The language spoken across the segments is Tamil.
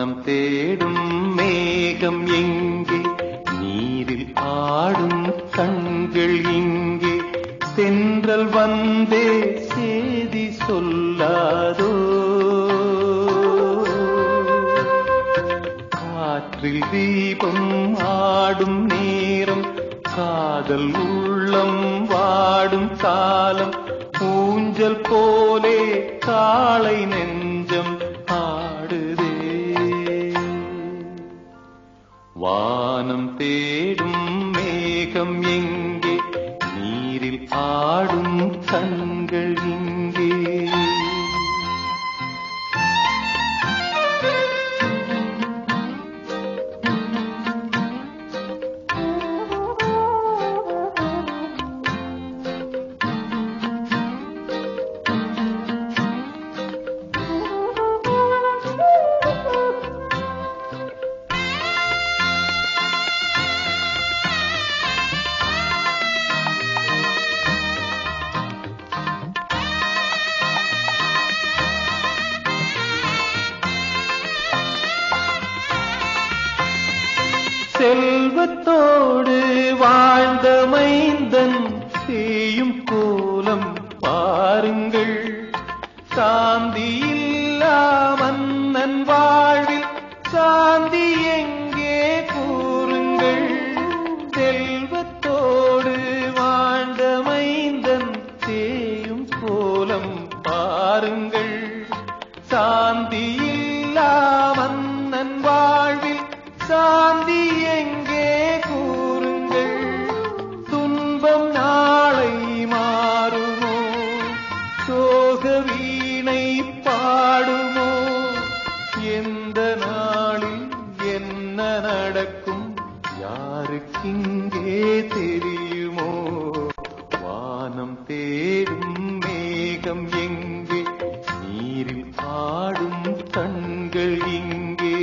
வானம் தேடும் மேகம் எங்கே, நீரில் ஆடும் கண்கள் இங்கே, தென்றல் வந்தே சேதி சொல்லாதோ, காற்றில் தீபம் ஆடும் நேரம், காதல் உள்ளம் வாடும் காலம், ஊஞ்சல் போலே காளை நெஞ்சம் ஆடுதே. வானம் தேடும் மேகம் எங்கே, நீரில் ஆடும் கண்கள் இங்கே. செல்வத்தோடு வாழ்ந்த மைந்தன் செய்யும் கோலம் பாருங்கள், சாந்தி இல்லா மன்னன் வாழ்வில் சாந்தி எங்கே கூறுங்கள். செல்வத்தோடு வாழ்ந்த மைந்தன் செய்யும் கோலம் பாருங்கள், சாந்தி இல்லா மன்னன் வாழ்வில் சாந்தி எங்கே கூறுங்கள். துன்பம் நாளை மாறுமோ, சோக வீணை பாடுமோ, எந்த நாளில் என்ன நடக்கும் யாருக்கிங்கே தெரியுமோ. வானம் தேடும் மேகம் எங்கே, நீரில் ஆடும் கண்கள் இங்கே.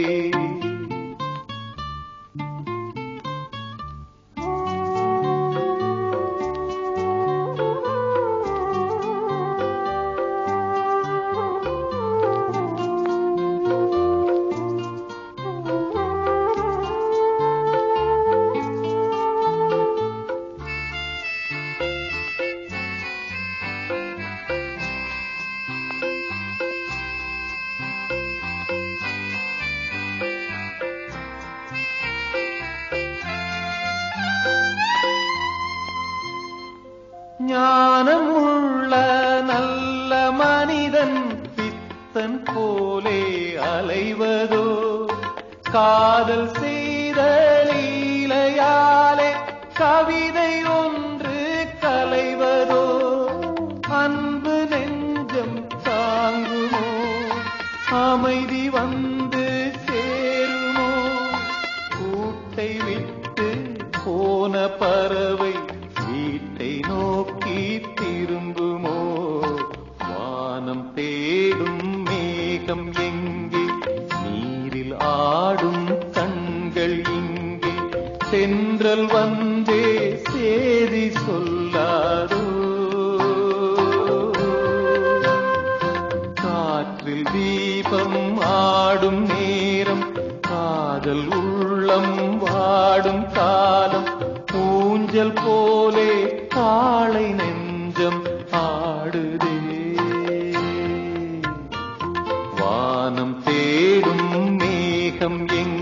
ஞானமுள்ள நல்ல மனிதன் பித்தன் போலே அலைவதோ, காதல் செய்த லீலையாலே கவிதை ஒன்று கலைவதோ, அன்பு நெஞ்சம் தாங்குமோ, அமைதி வந்து சேருமோ, கூட்டை விட்டு போன பறவை வீட்டை நோக்கி திரும்புமோ. வானம் தேடும் மேகம் எங்கே, நீரில் ஆடும் கண்கள் இங்கே, தென்றல் வந்தே சேதி சொல்லாதோ, காற்றில் தீபம் ஆடும் நேரம், காதல் உள்ளம் வாடும் காலம், ஊஞ்சல் போலே காளை நெஞ்சம் ஆடுதே. வானம் தேடும் மேகம் எங்கே,